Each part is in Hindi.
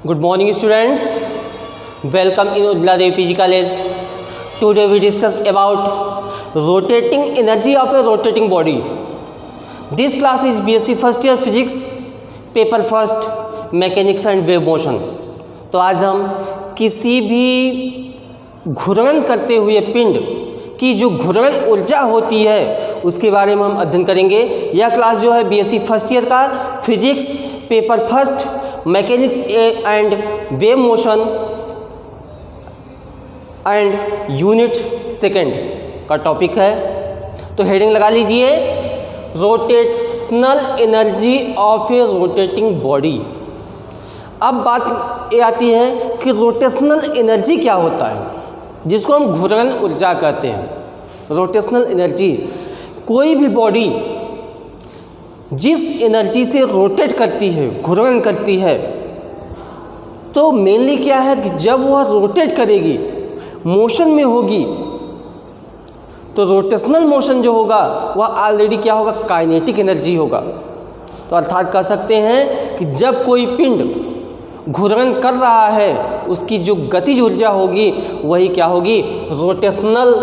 Good morning students, welcome in Udbila Devi PG College. Today we discuss about rotating energy of a rotating body. This class is BSc first year physics, paper first, mechanics and wave motion. तो आज हम किसी भी घूर्णन करते हुए पिंड की जो घूर्णन ऊर्जा होती है उसके बारे में हम अध्ययन करेंगे। यह क्लास जो है बीएससी फर्स्ट ईयर का physics paper first mechanics and wave motion and unit second का टॉपिक है। तो हेडिंग लगा लीजिए, rotational energy of a rotating body. अब बात ये आती है कि रोटेशनल एनर्जी क्या होता है, जिसको हम घूर्णन ऊर्जा कहते हैं। रोटेशनल एनर्जी, कोई भी बॉडी जिस एनर्जी से रोटेट करती है, घूर्णन करती है, तो मेनली क्या है कि जब वह रोटेट करेगी, मोशन में होगी, तो रोटेशनल मोशन जो होगा वह ऑलरेडी क्या होगा, काइनेटिक एनर्जी होगा। तो अर्थात कह सकते हैं कि जब कोई पिंड घूर्णन कर रहा है उसकी जो गतिज ऊर्जा होगी वही क्या होगी, रोटेशनल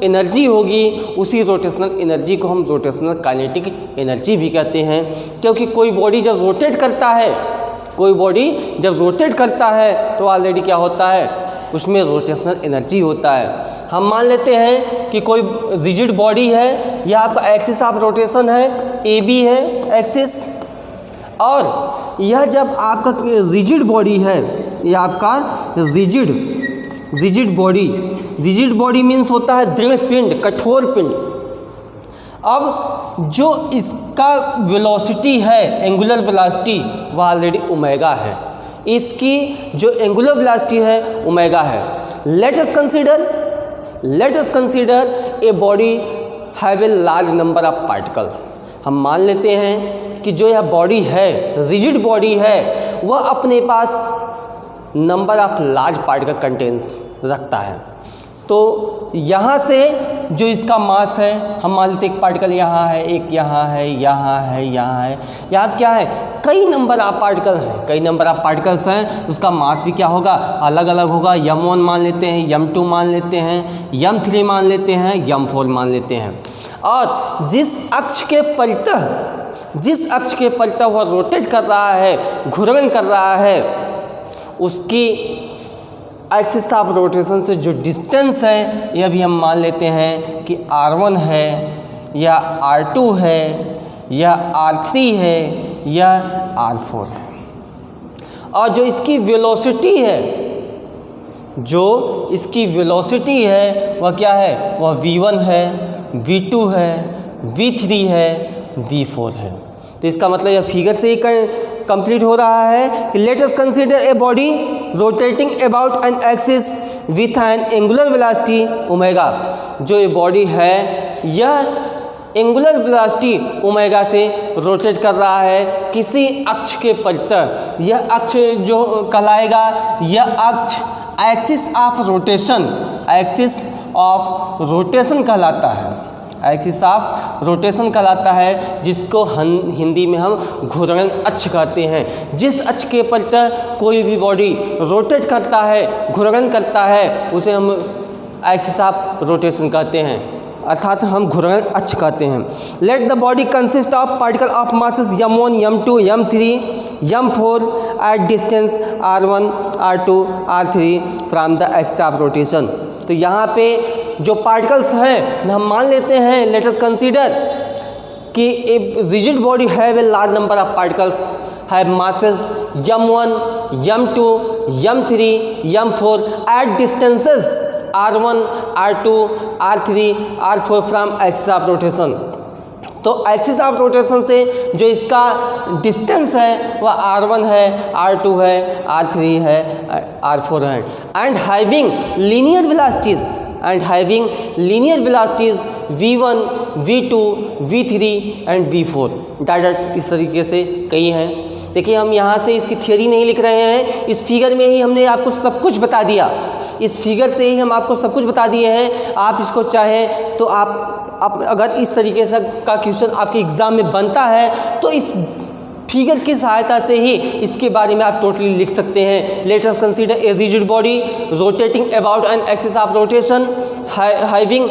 एनर्जी होगी। उसी रोटेशनल एनर्जी को हम रोटेशनल काइनेटिक एनर्जी भी कहते हैं, क्योंकि कोई बॉडी जब रोटेट करता है, कोई बॉडी जब रोटेट करता है तो ऑलरेडी क्या होता है, उसमें रोटेशनल एनर्जी होता है। हम मान लेते हैं कि कोई रिजिड बॉडी है, यह आपका एक्सिस ऑफ रोटेशन है, ए बी है एक्सिस, और यह जब आपका रिजिड बॉडी है, यह आपका रिजिड बॉडी मीन्स होता है दृढ़ पिंड, कठोर पिंड। अब जो इसका वेलोसिटी है, एंगुलर वेलोसिटी, वह ऑलरेडी ओमेगा है। इसकी जो एंगुलर वेलोसिटी है ओमेगा है। Late us consider a body have a large number of particle. हम मान लेते हैं कि जो यह बॉडी है, रिजिड बॉडी है, वह अपने पास number of large particle contents रखता है। तो यहाँ से जो इसका मास है, हम मान लेते एक पार्टिकल यहाँ है, एक यहाँ है, यहाँ है, यहाँ है, यहाँ क्या है, कई नंबर ऑफ पार्टिकल हैं, कई नंबर ऑफ पार्टिकल्स हैं, उसका मास भी क्या होगा, अलग अलग होगा। m1 मान लेते हैं, m2 मान लेते हैं, m3 मान लेते हैं, m4 मान लेते हैं। और जिस अक्ष के पलटा वह रोटेट कर रहा है, घूर्णन कर रहा है, उसकी एक्सिस ऑफ रोटेशन से जो डिस्टेंस है यह भी हम मान लेते हैं कि r1 है, या r2 है, या r3 है, या r4 है। और जो इसकी वेलोसिटी है, वह क्या है, वह v1 है, v2 है, v3 है, v4 है। तो इसका मतलब यह फिगर से ही कंप्लीट हो रहा है कि late us consider a body rotating about an axis with an angular velocity omega. जो ये बॉडी है यह एंगुलर वेलोसिटी ओमेगा से रोटेट कर रहा है किसी अक्ष के पलटर। यह अक्ष जो कहलाएगा, यह अक्ष एक्सिस ऑफ रोटेशन कहलाता है, एक्सिस ऑफ रोटेशन कहलाता है, जिसको हिंदी में हम घूर्णन अक्ष कहते हैं। जिस अक्ष के पलटर कोई भी बॉडी रोटेट करता है, घूर्णन करता है, उसे हम एक्सिस ऑफ रोटेशन कहते हैं, अर्थात हम घूर्णन अक्ष कहते हैं। Let the body consist of particle of masses m1, m2, m3, m4 at distance r1, r2, r3 from the axis of rotation. तो यहाँ पे जो पार्टिकल्स हैं हम मान लेते हैं, लेट अस कंसीडर कि a rigid body have a large number of particles have masses m1, m2, m3, m4 at distances r1, r2, r3, r4 from axis of rotation. तो एक्सिस ऑफ रोटेशन से जो इसका डिस्टेंस है वह r1 है, r2 है, r3 है, r4 है। And having linear velocities v1, v2, v3 and v4। Direct इस तरीके से कई हैं। देखिए हम यहाँ से इसकी थियोरी नहीं लिख रहे हैं, इस फिगर में ही हमने आपको सब कुछ बता दिया, इस फिगर से ही हम आपको सब कुछ बता दिए हैं। आप इसको चाहें तो आप अगर इस तरीके से का क्वेश्चन आपके एग्ज़ाम में बनता है तो इस फिगर की सहायता से ही इसके बारे में आप टोटली लिख सकते हैं। Late us consider a rigid body rotating about an axis of rotation having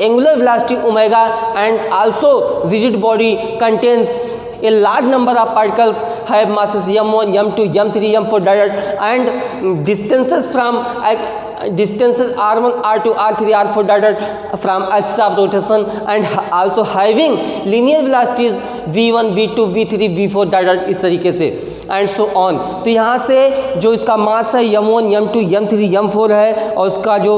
angular velocity omega and also rigid body contains a large number of particles have masses m1 m2 m3 m4 and distances r1 r2 r3 r4 from axis of rotation and also having linear velocities v1 v2 v3 v4 इस तरीके से एंड सो ऑन। तो यहाँ से जो इसका मास है m1 m2 m3 m4 है और उसका जो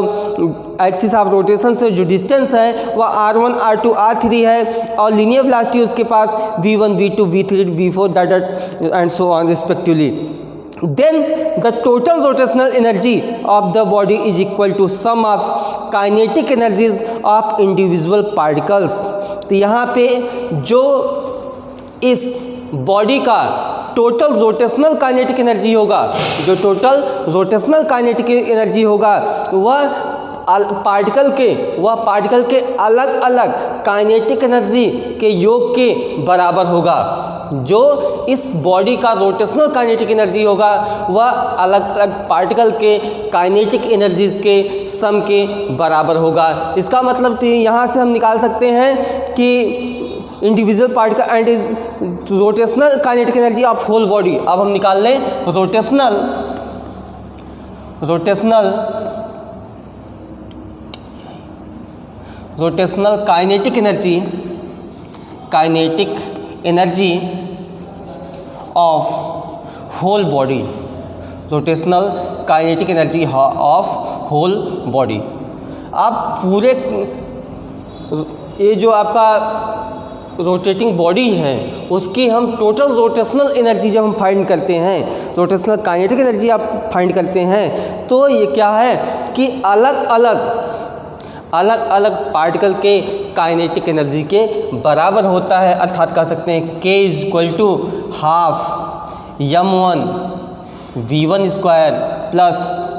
एक्सिस ऑफ रोटेशन से जो डिस्टेंस है वह r1 r2 r3 है और लीनियर वेलोसिटी उसके पास v1 v2 v3 v4 and so on respectively. Then the total rotational energy of the body is equal to sum of kinetic energies of individual particles। तो यहाँ पे जो इस बॉडी का टोटल रोटेशनल काइनेटिक एनर्जी होगा, जो टोटल रोटेशनल काइनेटिक एनर्जी होगा वह पार्टिकल के अलग अलग काइनेटिक एनर्जी के योग के बराबर होगा। जो इस बॉडी का रोटेशनल काइनेटिक एनर्जी होगा वह अलग अलग पार्टिकल के काइनेटिक एनर्जीज के सम के बराबर होगा। इसका मतलब तो यहाँ से हम निकाल सकते हैं कि individual particle and is rotational kinetic energy of whole body. अब हम निकाल लें rotational kinetic energy of whole body, rotational kinetic energy of whole body. अब पूरे ये जो आपका रोटेटिंग बॉडी है उसकी हम टोटल रोटेशनल एनर्जी जब हम फाइंड करते हैं, रोटेशनल काइनेटिक एनर्जी आप फाइंड करते हैं तो ये क्या है कि अलग अलग पार्टिकल के काइनेटिक एनर्जी के बराबर होता है। अर्थात कह सकते हैं k is equal to half m1 v1 square plus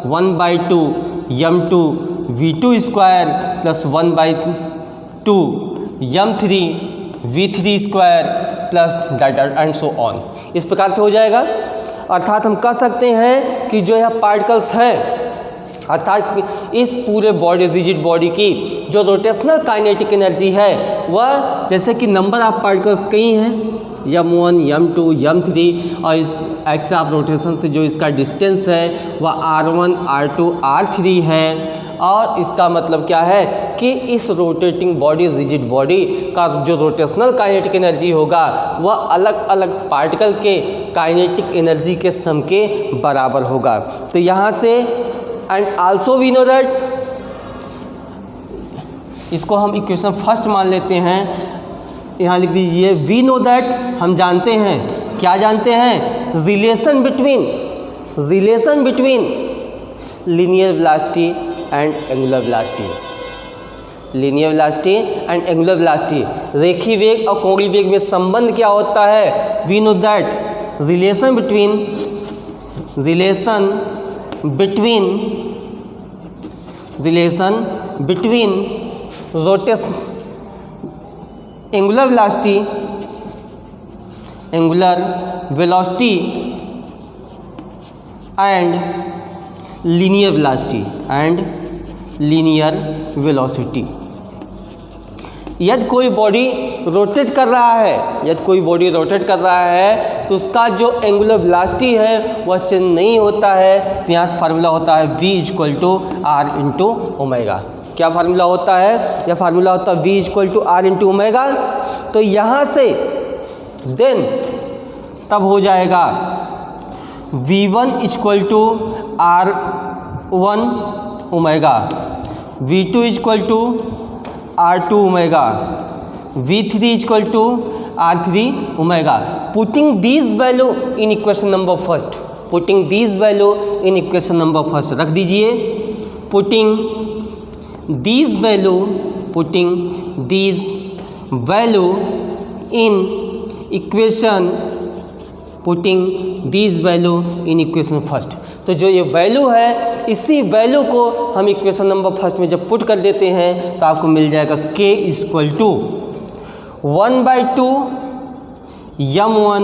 1/2 m2 v2 square plus 1/2 m3 v3 square plus and so on. इस प्रकार से हो जाएगा। अर्थात हम कह सकते हैं कि जो यह पार्टिकल्स हैं, अर्थात इस पूरे बॉडी रिजिड बॉडी की जो रोटेशनल काइनेटिक एनर्जी है वह जैसे कि नंबर ऑफ पार्टिकल्स कई हैं m1 m2 m3 और इस एक्सिस ऑफ रोटेशन से जो इसका डिस्टेंस है वह r1 r2 r3 है। और इसका मतलब क्या है कि इस रोटेटिंग बॉडी रिजिड बॉडी का जो रोटेशनल काइनेटिक एनर्जी होगा वह अलग अलग पार्टिकल के काइनेटिक एनर्जी के सम के बराबर होगा। तो यहाँ से and also we know that, इसको हम इक्वेशन फर्स्ट मान लेते हैं। यहाँ लिख दीजिए वी नो दैट, हम जानते हैं, क्या जानते हैं, relation between linear velocity and angular velocity, linear velocity and angular velocity, रेखीय वेग और कोणीय वेग में संबंध क्या होता है। We know that relation between rotation angular velocity and linear velocity. यदि कोई बॉडी रोटेट कर रहा है तो उसका जो एंगुलर वेलोसिटी है वह चेंज नहीं होता है। तो यहाँ से फार्मूला होता है v equal to r into omega. क्या फार्मूला होता है, यह फार्मूला होता है v equal to r into omega. तो यहाँ से देन तब हो जाएगा v1 equal to r1 omega, v2 equal to r2 omega, v3 equal to r3 omega. Putting this value in equation number first, रख दीजिए। Putting this value in equation first. तो जो ये वैल्यू है इसी वैल्यू को हम इक्वेशन नंबर फर्स्ट में जब पुट कर देते हैं तो आपको मिल जाएगा k इक्वल टू 1/2 m1,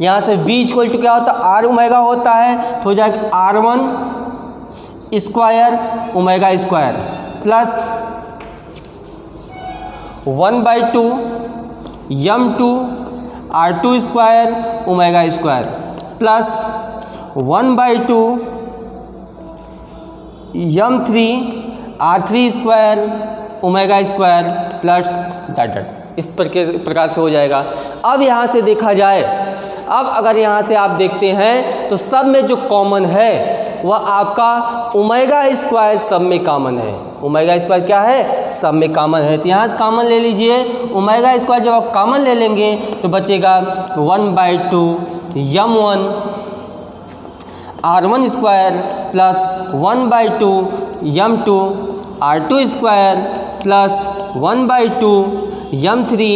यहाँ से v इक्वल टू क्या होता है आर ओमेगा होता है, तो हो जाएगा r1 square omega square plus 1/2 m2 r2 square omega square plus 1/2 m3 r3 square omega square plus dot. इस प्रकार से हो जाएगा। अब यहाँ से देखा जाए, अब अगर यहाँ से आप देखते हैं तो सब में जो कॉमन है वह आपका ओमेगा स्क्वायर सब में कॉमन है। ओमेगा स्क्वायर क्या है सब में कॉमन है, तो यहाँ से कॉमन ले लीजिए। ओमेगा स्क्वायर जब आप कॉमन ले लेंगे तो बचेगा 1/2 m1 r1 square plus 1/2 m2 r2 square plus 1/2 m3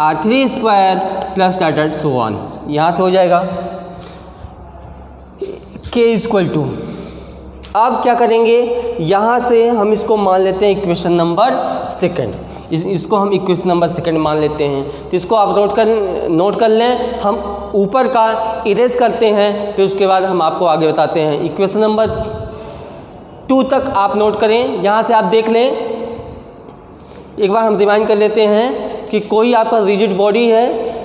r3 square plus dot so on. यहाँ से हो जाएगा k इक्वल टू, अब क्या करेंगे यहाँ से हम इसको मान लेते हैं इक्वेशन नंबर सेकंड, इसको हम इक्वेशन नंबर सेकंड मान लेते हैं। तो इसको आप नोट कर लें, हम ऊपर का इरेज करते हैं फिर उसके बाद हम आपको आगे बताते हैं। इक्वेशन नंबर 2 तक आप नोट करें, यहाँ से आप देख लें। एक बार हम रिमाइंड कर लेते हैं कि कोई आपका रिजिड बॉडी है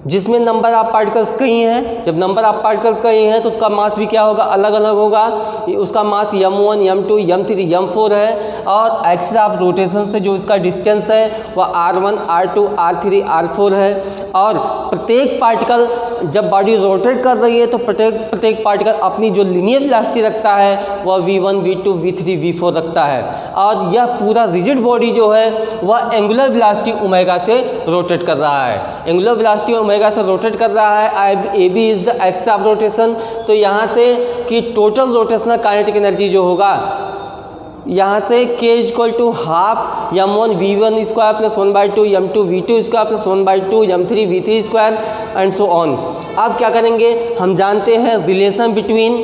जिसमें नंबर ऑफ पार्टिकल्स कई हैं। जब नंबर ऑफ पार्टिकल्स कई हैं तो उसका मास भी क्या होगा अलग अलग होगा। उसका मास m1 m2 m3 m4 है और एक्सिस ऑफ रोटेशन से जो इसका डिस्टेंस है वह r1 r2 r3 r4 है। और प्रत्येक पार्टिकल जब बॉडी रोटेट कर रही है तो प्रत्येक पार्टिकल अपनी जो लीनियर वेलोसिटी रखता है वह v1 v2 v3 v4 रखता है। और यह पूरा रिजिड बॉडी जो है वह एंगुलर वेलोसिटी ओमेगा से रोटेट कर रहा है, एंगुलर वेलोसिटी ओमेगा से रोटेट कर रहा है। A B is the axis of rotation. तो यहाँ से कि टोटल रोटेशनल काइनेटिक एनर्जी जो होगा यहाँ से k equal to half m1 v1 square plus 1/2 m2 v2 square plus 1/2 m3 v3 square and so on. अब क्या करेंगे, हम जानते हैं relation between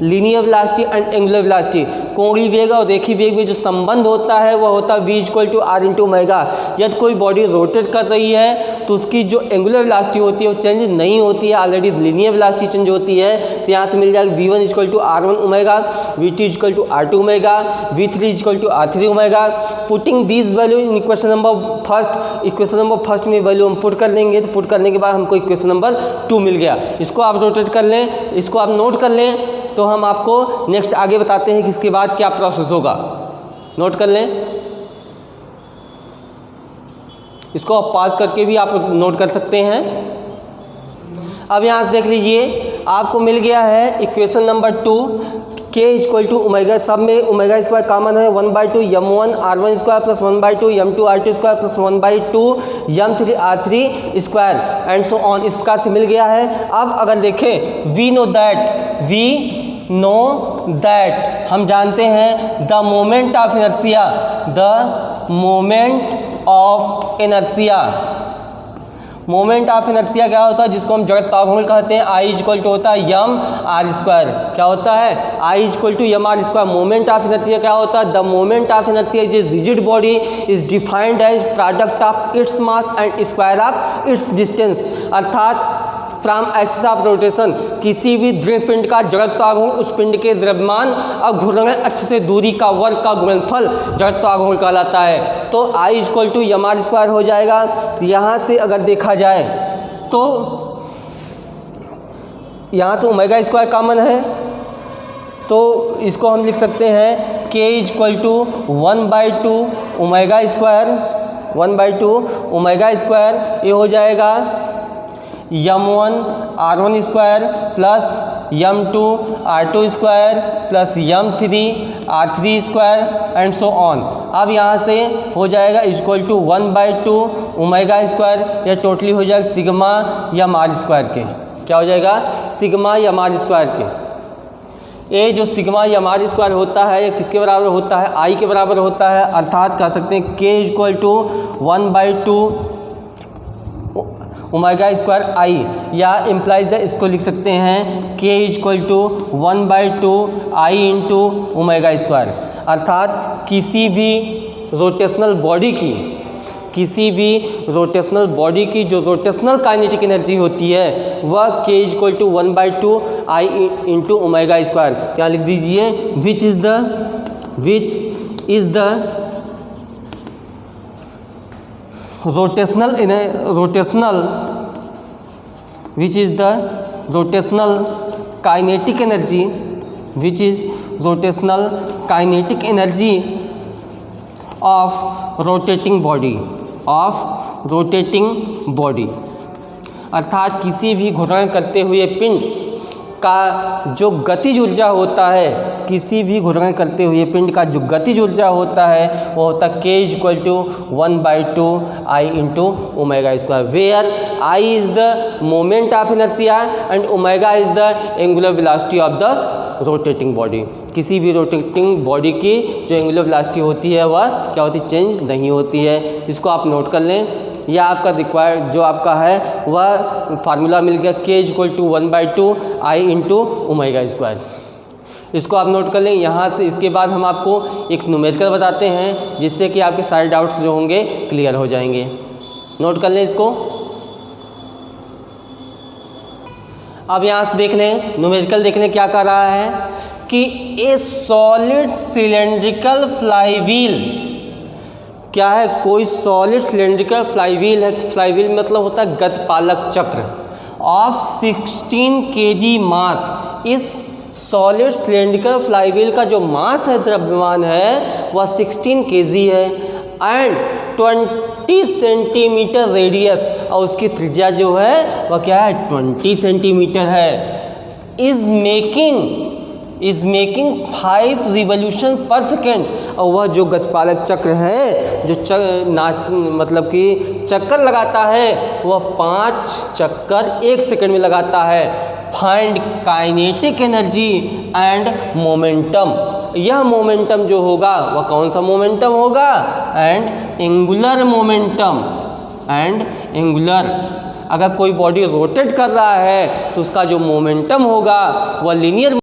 linear velocity and angular velocity. कोणीय वेग और रेखीय वेग में जो संबंध होता है वह होता है v equal to r into omega. यदि कोई बॉडी रोटेट कर रही है तो उसकी जो एंगुलर वेलोसिटी होती है वो चेंज नहीं होती है, ऑलरेडी लीनियर वेलोसिटी चेंज होती है। तो यहाँ से मिल जाएगा v1 equal to r1 omega, v2 equal to r2 omega, v3 equal to r3 omega. Putting this value in equation number first में वैल्यू हम पुट कर लेंगे, तो पुट करने के बाद हमको इक्वेशन नंबर 2 मिल गया। इसको आप रोटेट कर लें, इसको आप नोट कर लें, तो हम आपको नेक्स्ट आगे बताते हैं कि इसके बाद क्या प्रोसेस होगा। नोट कर लें, इसको आप पास करके भी आप नोट कर सकते हैं। अब यहाँ से देख लीजिए, आपको मिल गया है equation number 2 k equal to omega, सब में ओमेगा स्क्वायर कॉमन है 1/2 m1 r1 square plus 1/2 m2 r2 square plus 1/2 m3 r3 square and so on. इस प्रकार से मिल गया है। अब अगर देखें वी नो दैट हम जानते हैं the moment of inertia, the moment of inertia, moment of inertia क्या होता है जिसको हम जड़त्व आघूर्ण कहते हैं। I इक्वल टू होता है यम आर स्क्वायर, क्या होता है I equal to M R square. Moment of inertia क्या होता है, the moment of inertia is a rigid body is defined as product of its mass and square of its distance. अर्थात फ्रॉम एक्सिस ऑफ रोटेशन, किसी भी दृढ़ पिंड का जड़त्व आघूर्ण उस पिंड के द्रव्यमान और घूर्णन अक्ष से दूरी का वर्ग का गुणनफल जड़त्व आघूर्ण कहलाता है। तो I equal to M R square हो जाएगा। यहाँ से अगर देखा जाए तो यहाँ से ओमेगा स्क्वायर कॉमन है, तो इसको हम लिख सकते हैं k equal to 1/2 omega square, 1/2 omega square. ये हो जाएगा m1 r1 square plus m2 r2 square plus m3 r3 square and so on. अब यहाँ से हो जाएगा इक्वल टू 1/2 ओमेगा स्क्वायर, या टोटली हो जाएगा सिग्मा यम आर स्क्वायर के। क्या हो जाएगा, सिग्मा यम आर स्क्वायर के। ये जो सिग्मा यम आर स्क्वायर होता है ये किसके बराबर होता है, I के बराबर होता है। अर्थात कह सकते हैं k equal to 1/2 omega square I, या इम्प्लाइज इसको लिख सकते हैं k equal to 1/2 I into omega square. अर्थात किसी भी रोटेशनल बॉडी की किसी भी रोटेशनल बॉडी की जो रोटेशनल काइनेटिक एनर्जी होती है वह k = 1/2 I into omega square. क्या लिख दीजिए, which is the rotational kinetic energy, which is rotational kinetic energy of rotating body अर्थात किसी भी घूर्णन करते हुए पिंड का जो गतिज ऊर्जा होता है, किसी भी घूर्णन करते हुए पिंड का जो गतिज ऊर्जा होता है वो होता है k = 1/2 I into omega square, where I is the moment of inertia and omega is the angular velocity of the rotating body. किसी भी रोटेटिंग बॉडी की जो एंगुलर वेलोसिटी होती है वह क्या होती है, चेंज नहीं होती है। इसको आप नोट कर लें। यह आपका रिक्वायर्ड जो आपका है वह फार्मूला मिल गया k = 1/2 I into omega square. इसको आप नोट कर लें। यहाँ से इसके बाद हम आपको एक न्यूमेरिकल बताते हैं जिससे कि आपके सारे डाउट्स जो होंगे क्लियर हो जाएंगे। नोट कर लें इसको। अब यहाँ से देख लें, न्यूमेरिकल देख लें क्या कर रहा है कि ए सॉलिड सिलेंड्रिकल फ्लाईव्हील, क्या है, कोई सॉलिड सिलेंड्रिकल फ्लाईव्हील है। फ्लाईव्हील मतलब होता है गतिपालक चक्र ऑफ 16 kg मास। इस सॉलिड सिलेंड्रिकल फ्लाईव्हील का जो मास है, द्रव्यमान है, वह 16 kg है एंड 20 सेंटीमीटर रेडियस, और उसकी त्रिज्या जो है वह क्या है, 20 सेंटीमीटर है। Is making 5 revolution per second, और वह जो गतिपालक चक्र है जो मतलब कि चक्कर लगाता है वह 5 चक्कर 1 सेकेंड में लगाता है। Find kinetic energy and momentum. यह मोमेंटम जो होगा वह कौन सा मोमेंटम होगा, एंड एंगुलर मोमेंटम। अगर कोई बॉडी रोटेट कर रहा है तो उसका जो मोमेंटम होगा वह लीनियर।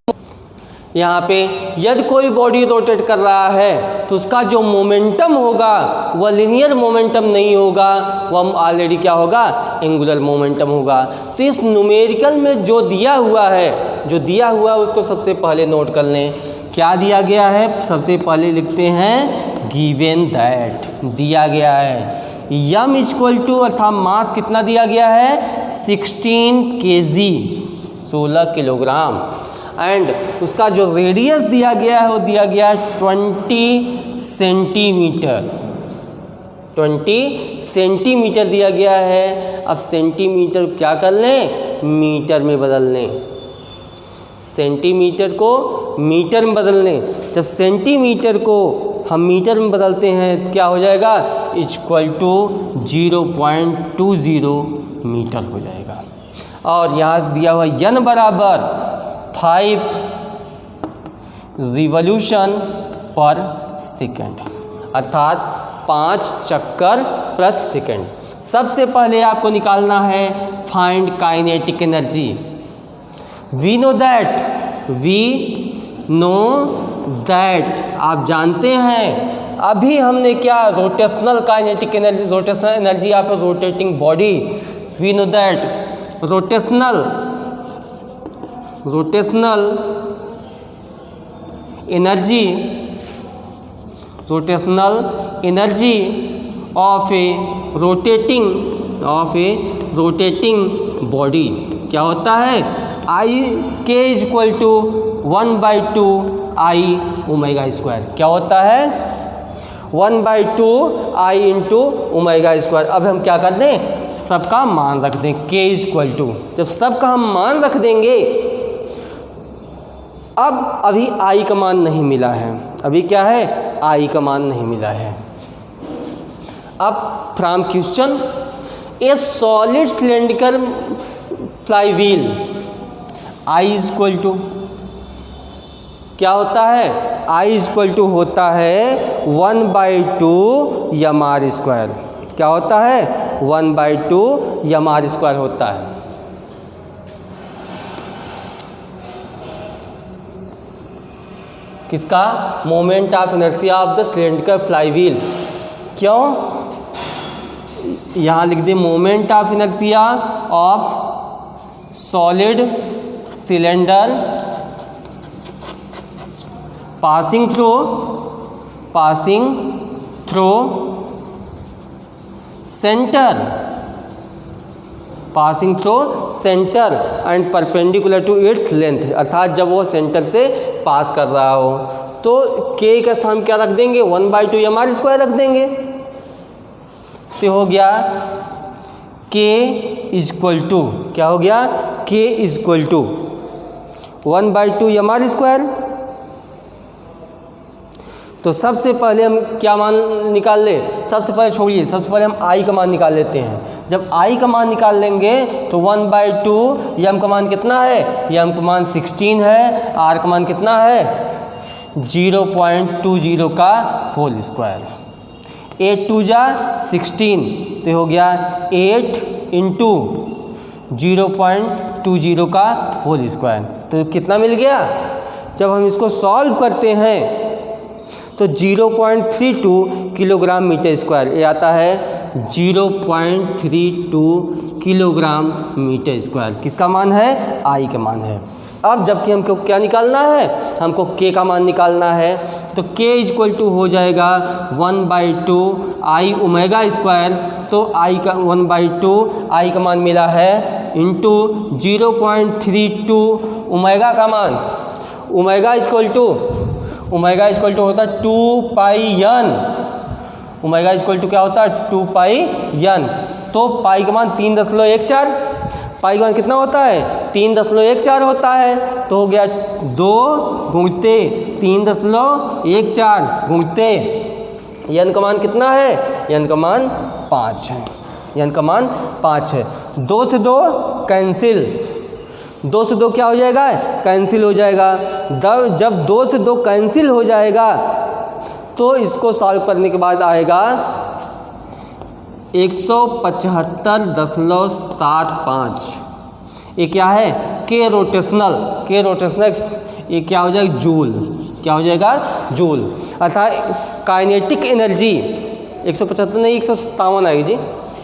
यहाँ पे यदि कोई बॉडी रोटेट कर रहा है तो उसका जो मोमेंटम होगा वह लीनियर मोमेंटम नहीं होगा, वह ऑलरेडी क्या होगा, एंगुलर मोमेंटम होगा। तो इस न्यूमेरिकल में जो दिया हुआ है उसको सबसे पहले नोट कर लें। क्या दिया गया है, सबसे पहले लिखते हैं गिवन दैट, दिया गया है यम = अर्थात मास कितना दिया गया है, 16 kg, 16 किलोग्राम, एंड उसका जो रेडियस दिया गया है वो दिया गया है 20 सेंटीमीटर। 20 सेंटीमीटर दिया गया है। अब सेंटीमीटर क्या कर लें, मीटर में बदल लें। सेंटीमीटर को मीटर में बदल लें। जब सेंटीमीटर को हम मीटर में बदलते हैं क्या हो जाएगा, = 0.20 मीटर हो जाएगा। और यहाँ दिया हुआ n = 5 रिवोल्यूशन पर सेकेंड, अर्थात 5 चक्कर प्रति सेकेंड। सबसे पहले आपको निकालना है find kinetic energy. We know that आप जानते हैं। अभी हमने क्या, rotational kinetic energy, rotational energy of a rotating body. We know that rotational energy of a rotating body क्या होता है, k = 1/2 I ओमेगा स्क्वायर। क्या होता है, 1/2 I इंटू ओमेगा स्क्वायर। अब हम क्या कर दें, सबका मान रख दें k = जब सबका हम मान रख देंगे, अब अभी I का मान नहीं मिला है, अभी क्या है, I का मान नहीं मिला है। अब from question, A solid cylindrical flywheel I = क्या होता है, I = होता है 1/2 mr स्क्वायर। क्या होता है, 1/2 mr स्क्वायर होता है। किसका, moment of inertia of the cylindrical flywheel. क्यों, यहाँ लिख दे moment of inertia of solid cylinder passing through centre and perpendicular to its length, अर्थात जब वो सेंटर से पास कर रहा हो तो k का स्थान क्या रख देंगे 1/2 mr² रख देंगे। तो हो गया k इक्वल टू क्या हो गया k इक्वल टू 1/2 mr²। तो सबसे पहले हम क्या मान निकाल ले, सबसे पहले छोड़िए, सबसे पहले हम I का मान निकाल लेते हैं। जब I का मान निकाल लेंगे तो 1/2 यम का मान कितना है, यम का मान 16 है, R का मान कितना है 0.20 का होल स्क्वायर। 8 2 जा 16, तो हो गया 8 इंटू 0.20 का होल स्क्वायर। तो कितना मिल गया, जब हम इसको सॉल्व करते हैं तो 0.32 किलोग्राम मीटर स्क्वायर, ये आता है 0.32 किलोग्राम मीटर स्क्वायर। किसका मान है, I का मान है। अब जबकि हमको क्या निकालना है, हमको K का मान निकालना है, तो K इक्वल टू हो जाएगा 1/2 I ओमेगा स्क्वायर। तो I का 1/2 I का मान मिला है इंटू 0.32 ओमेगा का मान, ओमेगा इक्वल टू होता है 2 pi n, omega equal to क्या होता है 2 पाई n। तो पाई का मान 3.14, पाई का मान कितना होता है 3.14 होता है। तो हो गया 2 गुणते 3.14 गुणते n का मान कितना है, n का मान 5 है, n का मान 5 है। 2 से 2 कैंसिल, 2 से 2 क्या हो जाएगा, कैंसिल हो जाएगा। जब 2 से 2 कैंसिल हो जाएगा तो इसको सॉल्व करने के बाद आएगा 175.75। ये क्या है, के रोटेशनल, ये क्या हो जाएगा जूल, क्या हो जाएगा जूल। अर्थात काइनेटिक एनर्जी 175 नहीं 157 आएगी जी,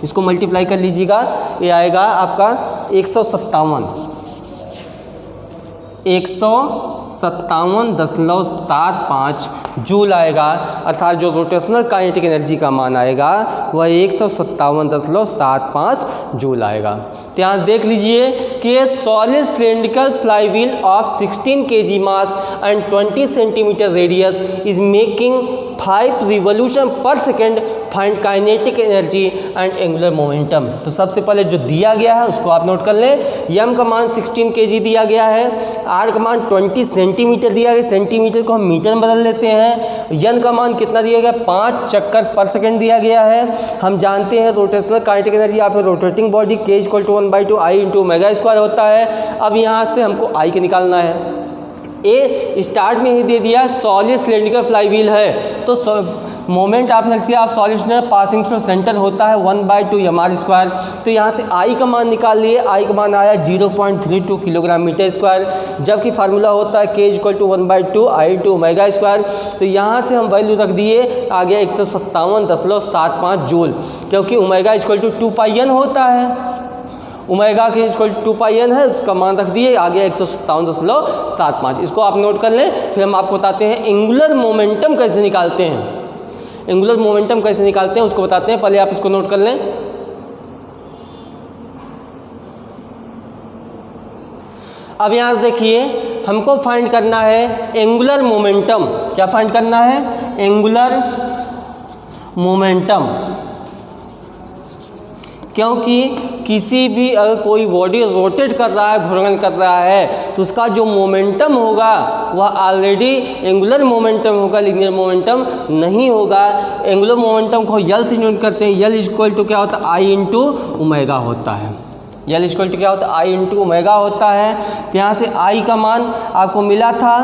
इसको मल्टीप्लाई कर लीजिएगा, ये आएगा आपका 157.75 जूल आएगा। अर्थात जो रोटेशनल काइनेटिक एनर्जी का मान आएगा वह 157.75 जूल आएगा। तो यहाँ देख लीजिए कि solid cylindrical flywheel of 16 kg mass and 20 centimetre radius is making 5 revolution per second, find kinetic energy and angular momentum. तो सबसे पहले जो दिया गया है उसको आप नोट कर लें। यम का मान 16 kg दिया गया है, आर का मान 20 सेंटीमीटर दिया गया, सेंटीमीटर को हम मीटर में बदल लेते हैं। यन का मान कितना दिया गया 5 चक्कर पर सेकेंड दिया गया है। हम जानते हैं रोटेशनल काइनेटिक एनर्जी या फिर rotating body K equal to 1/2 I into omega square होता है। अब यहाँ से हमको I के निकालना है। ए स्टार्ट में ही दे दिया सॉलिड सिलेंड्रिकल फ्लाईव्हील है, तो moment of inertia of solid cylinder passing through centre होता है 1/2 mr²। तो यहाँ से I का मान निकाल लिए, I का मान आया 0.32 किलोग्राम मीटर स्क्वायर, जबकि फार्मूला होता है K equal to 1/2 I into omega square. तो यहाँ से हम वैल्यू रख दिए, आ गया 157.75 जूल, क्योंकि omega equal to 2 pi n होता है, ओमेगा के इक्वल 2 पाई n है, उसका मान रख दिए, आ गया 157.75। इसको आप नोट कर लें। फिर हम आपको बताते हैं एंगुलर मोमेंटम कैसे निकालते हैं, एंगुलर मोमेंटम कैसे निकालते हैं उसको बताते हैं। पहले आप इसको नोट कर लें। अब यहाँ से देखिए हमको फाइंड करना है एंगुलर मोमेंटम। क्या फाइंड करना है, एंगुलर मोमेंटम। क्योंकि किसी भी अगर कोई बॉडी रोटेट कर रहा है, घूर्णन कर रहा है, तो उसका जो मोमेंटम होगा वह ऑलरेडी एंगुलर मोमेंटम होगा, लीनियर मोमेंटम नहीं होगा। एंगुलर मोमेंटम को यल से नोट करते हैं। यल इक्वल टू क्या होता है, आई इंटू ओमेगा होता है। यल इक्वल टू क्या होता है, आई इंटू ओमेगा होता है। तो यहाँ से आई का मान आपको मिला था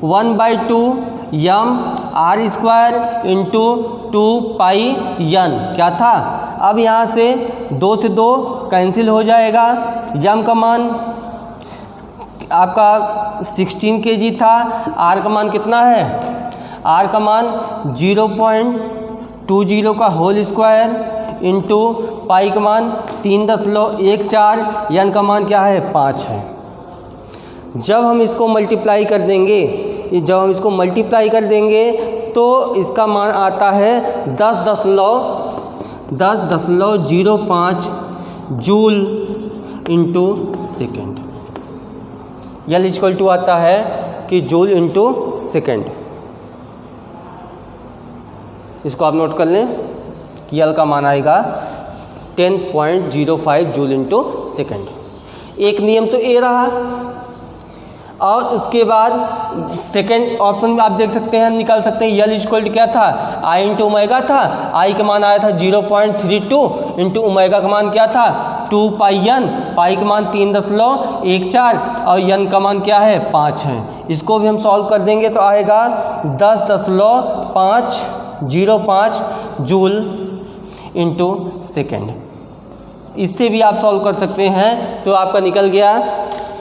1/2 यम R square into 2 pi n, क्या था। अब यहाँ से 2 से 2 कैंसिल हो जाएगा। यम का मान आपका 16 kg था, आर का मान कितना है, आर का मान 0.20 का होल स्क्वायर इंटू पाई का मान 3.14, एन का मान क्या है 5 है। जब हम इसको मल्टीप्लाई कर देंगे तो इसका मान आता है 10.05 जूल इंटू सेकेंड। यल इक्वल टू आता है कि जूल इंटू सेकेंड। इसको आप नोट कर लें कि यल का मान आएगा 10.05 जूल इंटू सेकेंड। एक नियम तो ए रहा, और उसके बाद सेकेंड ऑप्शन में आप देख सकते हैं, निकाल सकते हैं यल इक्वल टू क्या था, आई इंटू ओमेगा था। आई का मान आया था 0.32 इंटू ओमेगा का मान क्या था 2 पाई एन, पाई का मान 3.14 और एन का मान क्या है 5 है। इसको भी हम सॉल्व कर देंगे तो आएगा 10.505 जूल इंटू सेकेंड। इससे भी आप सॉल्व कर सकते हैं। तो आपका निकल गया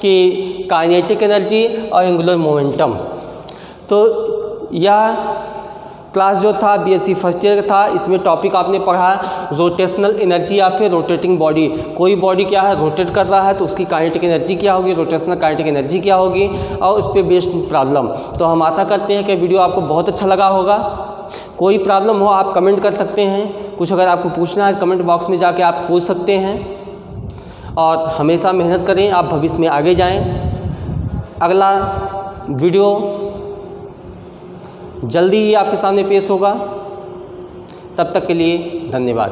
कि काइनेटिक एनर्जी और एंगुलर मोमेंटम। तो यह क्लास जो था बीएससी फर्स्ट ईयर का था, इसमें टॉपिक आपने पढ़ा रोटेशनल एनर्जी या फिर रोटेटिंग बॉडी। कोई बॉडी क्या है रोटेट कर रहा है तो उसकी काइनेटिक एनर्जी क्या होगी, रोटेशनल काइनेटिक एनर्जी क्या होगी, और उस पर बेस्ड प्रॉब्लम। तो हम आशा करते हैं कि वीडियो आपको बहुत अच्छा लगा होगा। कोई प्रॉब्लम हो आप कमेंट कर सकते हैं, कुछ अगर आपको पूछना है कमेंट बॉक्स में जाके आप पूछ सकते हैं। और हमेशा मेहनत करें, आप भविष्य में आगे जाएं। अगला वीडियो जल्दी ही आपके सामने पेश होगा। तब तक के लिए धन्यवाद।